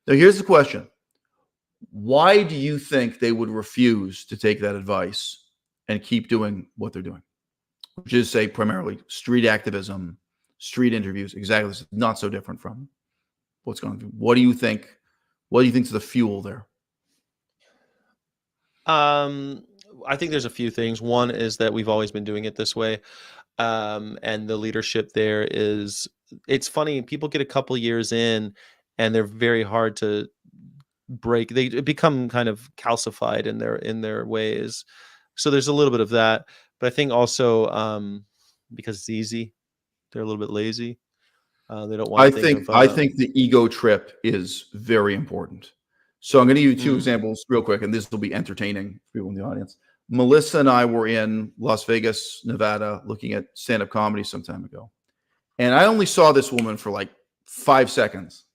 Now, here's the question. Why do you think they would refuse to take that advice and keep doing what they're doing? Which is, say, primarily street activism, street interviews. Exactly. This is not so different from what's going on. What do you think? What do you think is the fuel there? I think there's a few things. One is that we've always been doing it this way. And the leadership there is, it's funny, people get a couple years in and they're very hard to break. They become kind of calcified in their ways. So there's a little bit of that. But I think also because it's easy, they're a little bit lazy. They don't want to think of, I think the ego trip is very important. So I'm going to give you two examples real quick, and this will be entertaining for people in the audience. Melissa and I were in Las Vegas, Nevada, looking at stand-up comedy some time ago. And I only saw this woman for like 5 seconds,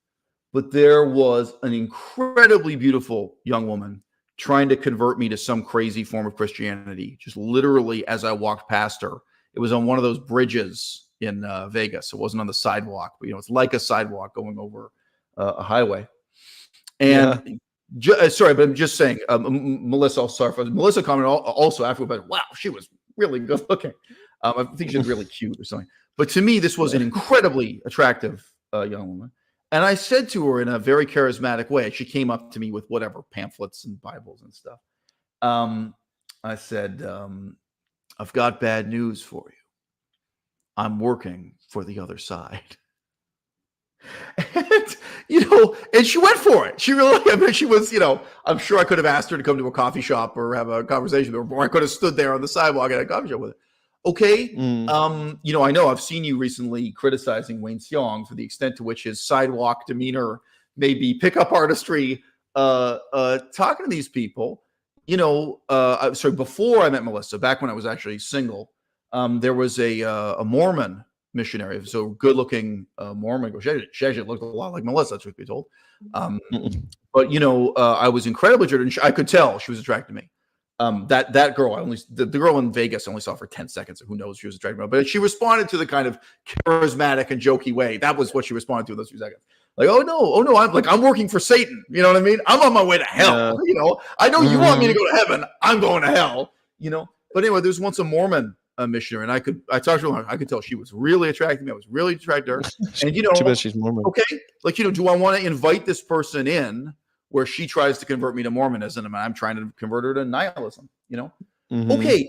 but there was an incredibly beautiful young woman trying to convert me to some crazy form of Christianity, just literally as I walked past her. It was on one of those bridges in Vegas. It wasn't on the sidewalk, but it's like a sidewalk going over a highway. And sorry, but I'm just saying, Melissa commented also after about, wow, she was really good looking. I think she was really cute or something. But to me, this was an incredibly attractive young woman. And I said to her in a very charismatic way, she came up to me with whatever pamphlets and Bibles and stuff. I said, I've got bad news for you. I'm working for the other side. And, and she went for it. She really, she was, I'm sure I could have asked her to come to a coffee shop or have a conversation with her, or I could have stood there on the sidewalk and had a coffee shop with her. Okay. I know I've seen you recently criticizing Wayne Xiong for the extent to which his sidewalk demeanor may be pickup artistry, talking to these people, sorry, before I met Melissa, back when I was actually single, there was a Mormon missionary, so good-looking Mormon. She actually looked a lot like Melissa, truth be told. But I was incredibly attracted. I could tell she was attracted to me. That girl, the girl in Vegas, I only saw for 10 seconds. So who knows? She was attracted to me, but she responded to the kind of charismatic and jokey way. That was what she responded to in those few seconds. Like, oh no, I'm working for Satan. You know what I mean? I'm on my way to hell. I know you want me to go to heaven. I'm going to hell. But anyway, there was once a Mormon missionary, and I talked to her. I could tell she was really attracted to me. I was really attracted to her. And too bad she's Mormon. Okay, do I want to invite this person in where she tries to convert me to Mormonism and I'm trying to convert her to nihilism? Okay,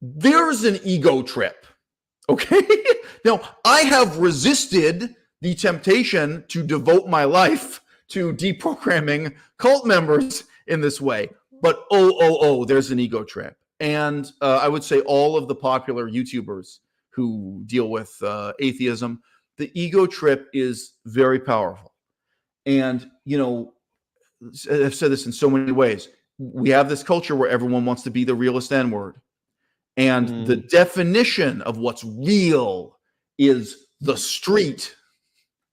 there's an ego trip. Okay, now I have resisted the temptation to devote my life to deprogramming cult members in this way, but there's an ego trip. And I would say all of the popular YouTubers who deal with atheism, the ego trip is very powerful. And, I've said this in so many ways. We have this culture where everyone wants to be the realest N-word. And the definition of what's real is the street.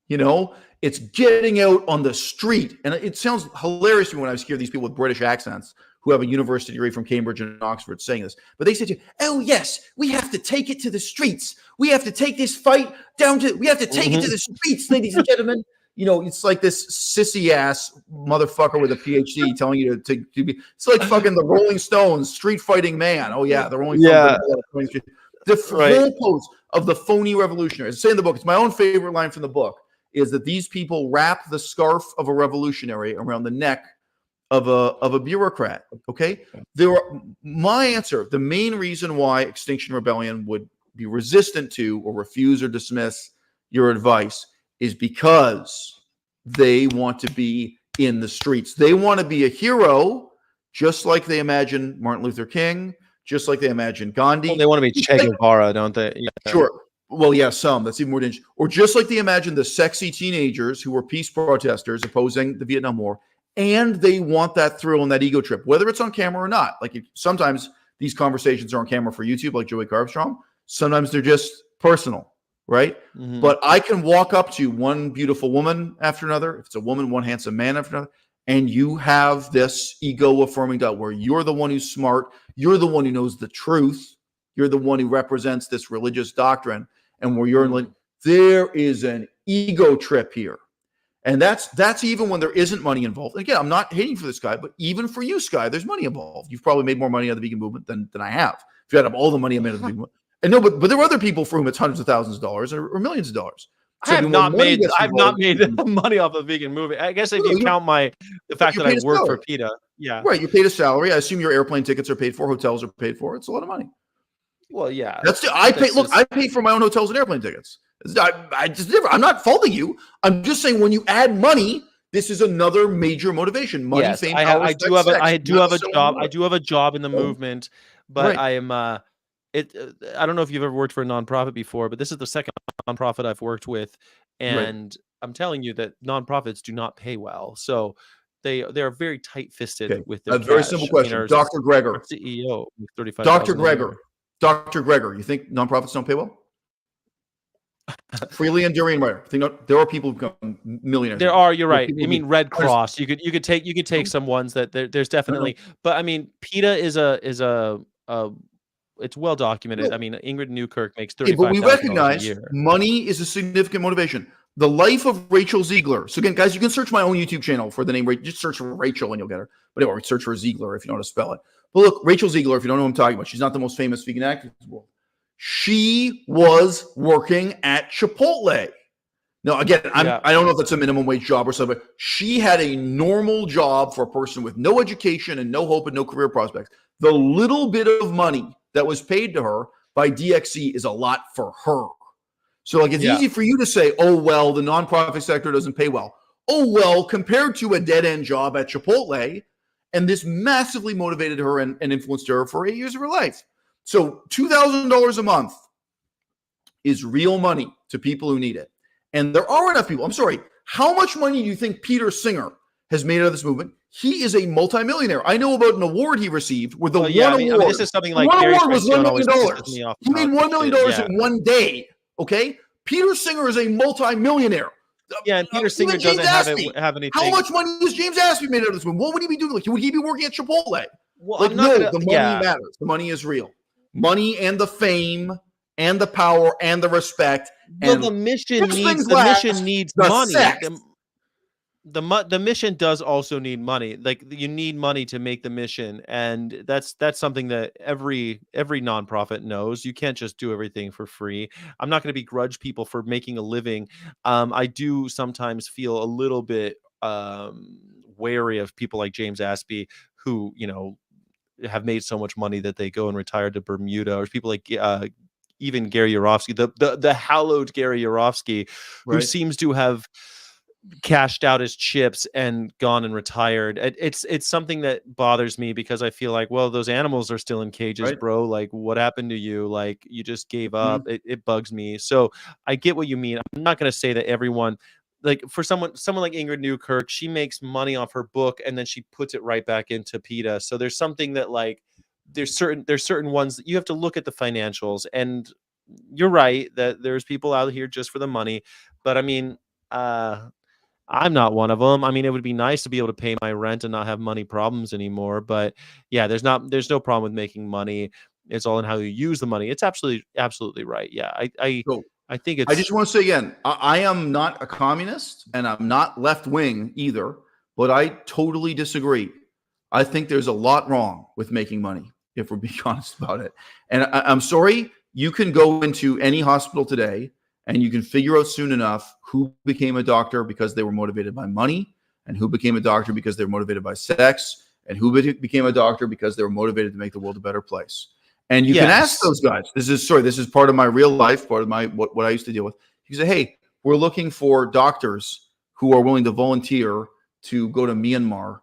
It's getting out on the street. And it sounds hilarious to me when I hear these people with British accents who have a university degree from Cambridge and Oxford saying this. But they say to you, oh, yes, we have to take it to the streets. We have to take this fight we have to take it to the streets, ladies and gentlemen. It's like this sissy ass motherfucker with a PhD telling you to be. It's like fucking the Rolling Stones, street fighting man. Oh, yeah, the Rolling Stones. The whole pose of the phony revolutionaries. I say in the book, it's my own favorite line from the book, is that these people wrap the scarf of a revolutionary around the neck of a bureaucrat. Okay, my answer, the main reason why Extinction Rebellion would be resistant to or refuse or dismiss your advice is because they want to be in the streets. They want to be a hero, just like they imagine Martin Luther King, just like they imagine Gandhi. Well, they want to be Che Guevara, don't they? Yeah. Sure. Well, yeah, some. That's even more dangerous. Or just like they imagine the sexy teenagers who were peace protesters opposing the Vietnam War. And they want that thrill and that ego trip, whether it's on camera or not. Like sometimes these conversations are on camera for YouTube, like Joey Carbstrong. Sometimes they're just personal, right? But I can walk up to one beautiful woman after another. If it's a woman, one handsome man after another. And you have this ego-affirming doubt where you're the one who's smart. You're the one who knows the truth. You're the one who represents this religious doctrine. And where you're like, there is an ego trip here. And that's even when there isn't money involved. And again, I'm not hating for this guy, but even for you, Sky, there's money involved. You've probably made more money out of the vegan movement than I have. If you add up all the money I made out of the vegan movement. And no, but there are other people for whom it's hundreds of thousands of dollars or millions of dollars. So I've not made money off a vegan movie. I guess if you count the fact that I work for PETA. Yeah. Right. You paid a salary. I assume your airplane tickets are paid for, hotels are paid for. It's a lot of money. Well, yeah. I pay for my own hotels and airplane tickets. I'm not faulting you. I'm just saying when you add money, this is another major motivation. Money, yes, fame, I do have a job. I do have a job in the movement, but I am I don't know if you've ever worked for a nonprofit before, but this is the second nonprofit I've worked with, and I'm telling you that nonprofits do not pay well. So they are very tight-fisted with their cash. Very simple question, Dr. Greger, CEO, 35. Dr. Greger, you think nonprofits don't pay well? Freely and Durian Writer. There are people who become millionaires. There are. You're right. I mean, Red Cross. You could take some ones that there's definitely. But I mean, PETA is a it's well documented. I mean, Ingrid Newkirk makes $35,000 but we recognize money is a significant motivation. The life of Rachel Ziegler. So again, guys, you can search my own YouTube channel for the name. Just search for Rachel and you'll get her. But anyway, search for Ziegler if you know how to spell it. But look, Rachel Ziegler, if you don't know who I'm talking about, she's not the most famous vegan activist in the world. She was working at Chipotle. Now, again, I don't know if that's a minimum wage job or something. She had a normal job for a person with no education and no hope and no career prospects. The little bit of money that was paid to her by DXC is a lot for her. So, like, it's easy for you to say, oh, well, the nonprofit sector doesn't pay well. Oh, well, compared to a dead-end job at Chipotle, and this massively motivated her and influenced her for 8 years of her life. So $2,000 a month is real money to people who need it. And there are enough people. I'm sorry. How much money do you think Peter Singer has made out of this movement? He is a multimillionaire. I know about an award he received with the award. I mean, this is something like one award was $1 million. He made $1 million in one day. Okay. Peter Singer is a multimillionaire. Yeah, and Peter Singer doesn't have anything. How much money has James Aspie made out of this movement? What would he be doing? Like, would he be working at Chipotle? Well, the money matters. The money is real. Money and the fame and the power and the respect. Well, the mission needs money. The mission does also need money. Like, you need money to make the mission, and that's something that every nonprofit knows. You can't just do everything for free. I'm not going to begrudge people for making a living. I do sometimes feel a little bit wary of people like James Aspie, who have made so much money that they go and retire to Bermuda, or people like even Gary Yourofsky, the hallowed Gary Yourofsky, who seems to have cashed out his chips and gone and retired. It's something that bothers me, because I feel like, well, those animals are still in cages, bro. Like, what happened to you? Like, you just gave up. It bugs me. So I get what you mean. I'm not going to say that everyone, like, for someone like Ingrid Newkirk, she makes money off her book and then she puts it right back into PETA. So there's something that, like, there's certain ones that you have to look at the financials, and you're right that there's people out here just for the money. But I mean, I'm not one of them. I mean, it would be nice to be able to pay my rent and not have money problems anymore. But yeah, there's no problem with making money. It's all in how you use the money. It's absolutely right. Yeah, I think it's. I just want to say again, I am not a communist and I'm not left wing either, but I totally disagree. I think there's a lot wrong with making money, if we're being honest about it. And I'm sorry, you can go into any hospital today and you can figure out soon enough who became a doctor because they were motivated by money, and who became a doctor because they were motivated by sex, and who became a doctor because they were motivated to make the world a better place. And you can ask those guys. This is part of my real life, part of my what I used to deal with. You say, hey, we're looking for doctors who are willing to volunteer to go to Myanmar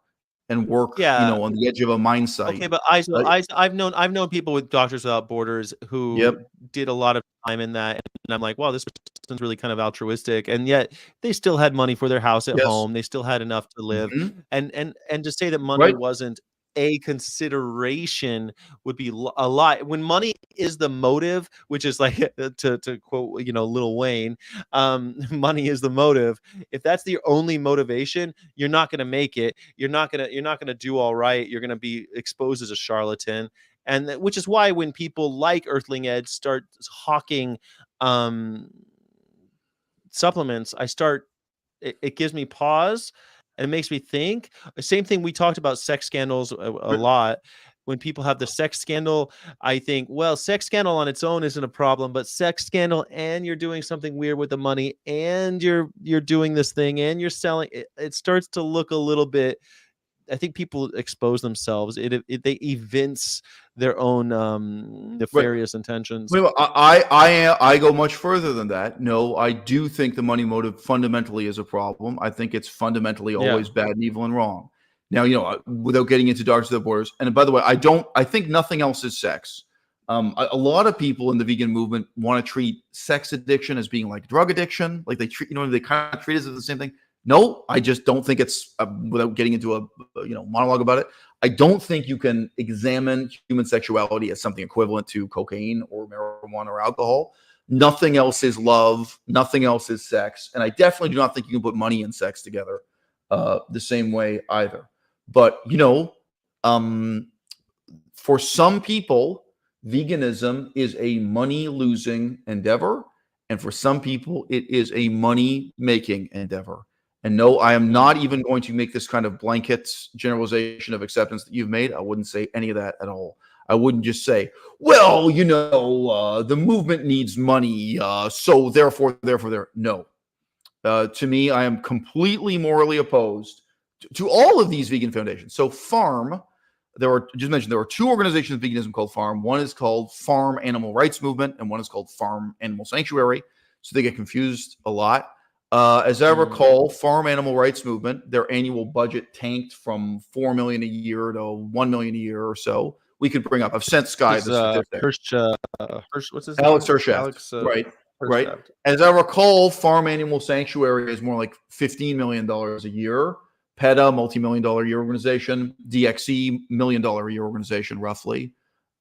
and work, on the edge of a mine site. Okay, but I've known people with Doctors Without Borders who did a lot of time in that, and I'm like, wow, this person's really kind of altruistic, and yet they still had money for their house at home. They still had enough to live, and to say that money wasn't a consideration would be a lie. When money is the motive, which is like to quote Lil Wayne, money is the motive. If that's the only motivation, you're not going to make it. You're not going to do all right. You're going to be exposed as a charlatan. And which is why when people like Earthling Edge start hawking supplements, it gives me pause, and it makes me think. Same thing, we talked about sex scandals a lot. When people have the sex scandal, I think, well, sex scandal on its own isn't a problem, but sex scandal and you're doing something weird with the money and you're doing this thing and you're selling it, it starts to look a little bit. I think people expose themselves. They evince their own Right. nefarious intentions. Wait, I go much further than that. No, I do think the money motive fundamentally is a problem. I think it's fundamentally Yeah. always bad and evil and wrong. Now, without getting into Dark Side Borders, and by the way, I think nothing else is sex. A lot of people in the vegan movement want to treat sex addiction as being like drug addiction, like they treat, they kind of treat it as the same thing. No, I just don't think it's, without getting into a monologue about it, I don't think you can examine human sexuality as something equivalent to cocaine or marijuana or alcohol. Nothing else is love. Nothing else is sex. And I definitely do not think you can put money and sex together the same way either. But, for some people, veganism is a money-losing endeavor. And for some people, it is a money-making endeavor. And no, I am not even going to make this kind of blanket generalization of acceptance that you've made. I wouldn't say any of that at all. I wouldn't just say, well, the movement needs money, so therefore. No. To me, I am completely morally opposed to all of these vegan foundations. So FARM, there are two organizations of veganism called FARM. One is called Farm Animal Rights Movement, and one is called Farm Animal Sanctuary. So they get confused a lot. As I recall, Farm Animal Rights Movement, their annual budget tanked from $4 million a year to $1 million a year or so. We could bring up. I've sent Sky the statistic. What's his Alex name? Hirschheft. Right. As I recall, Farm Animal Sanctuary is more like $15 million a year. PETA, multi-million-dollar a year organization. DXE, million-dollar a year organization, roughly.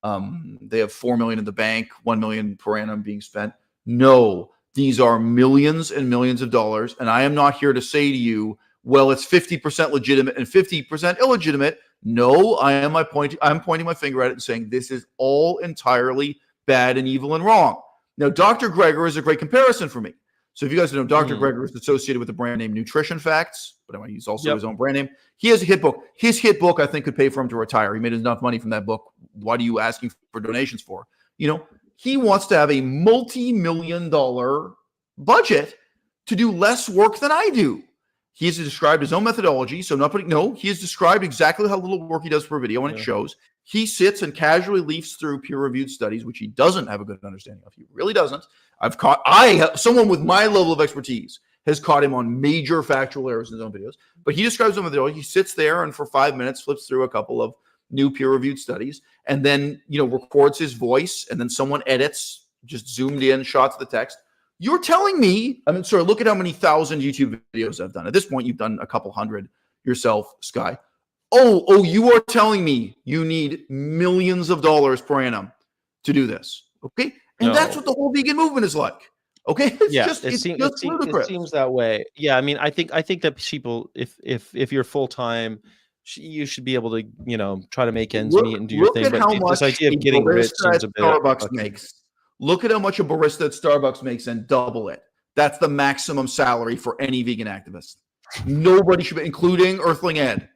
They have $4 million in the bank, $1 million per annum being spent. No. These are millions and millions of dollars, and I am not here to say to you, well, it's 50% legitimate and 50% illegitimate. No, I'm pointing my finger at it and saying this is all entirely bad and evil and wrong. Now, Dr. Greger is a great comparison for me. So if you guys know, Dr. Greger is associated with the brand name Nutrition Facts, but he's also his own brand name. He has a hit book. His hit book, I think, could pay for him to retire. He made enough money from that book. What are you asking for donations for? He wants to have a multi-million-dollar budget to do less work than I do. He has described his own methodology. So he has described exactly how little work he does per video, and it shows. He sits and casually leafs through peer-reviewed studies, which he doesn't have a good understanding of. He really doesn't. Someone with my level of expertise has caught him on major factual errors in his own videos. But he describes them with it. He sits there and for 5 minutes flips through a couple of new peer-reviewed studies, and then records his voice, and then someone edits, just zoomed in shots of the text. You're telling me, look at how many thousand YouTube videos I've done. At this point, you've done a couple hundred yourself, Sky. Oh, you are telling me you need millions of dollars per annum to do this. Okay? And that's what the whole vegan movement is like. Okay? It seems that way. Yeah, I think that people, if you're full-time, you should be able to, try to make ends meet and do your thing. But this idea of getting rich seems a bit. Starbucks makes. Look at how much a barista at Starbucks makes and double it. That's the maximum salary for any vegan activist. Nobody should be, including Earthling Ed.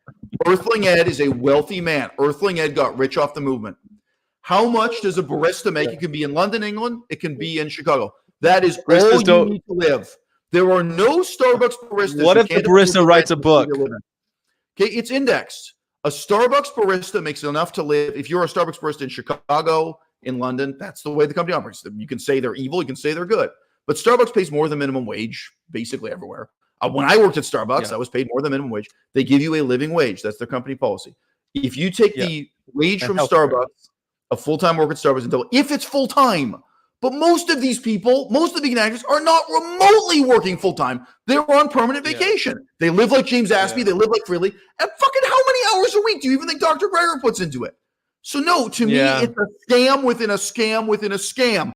Earthling Ed is a wealthy man. Earthling Ed got rich off the movement. How much does a barista make? It can be in London, England. It can be in Chicago. That is all you need to live. There are no Starbucks baristas. What if the barista writes a book? Okay, it's indexed. A Starbucks barista makes enough to live. If you're a Starbucks barista in Chicago, in London, that's the way the company operates. You can say they're evil. You can say they're good. But Starbucks pays more than minimum wage basically everywhere. When I worked at Starbucks, I was paid more than minimum wage. They give you a living wage. That's their company policy. If you take the wage from Starbucks, a full-time worker at Starbucks, and if it's full-time, but most of these people, most of the vegan actors are not remotely working full-time. They're on permanent vacation. They live like James Aspey. They live like Freely. And fucking how many hours a week do you even think Dr. Greger puts into it? So no, to me, it's a scam within a scam within a scam.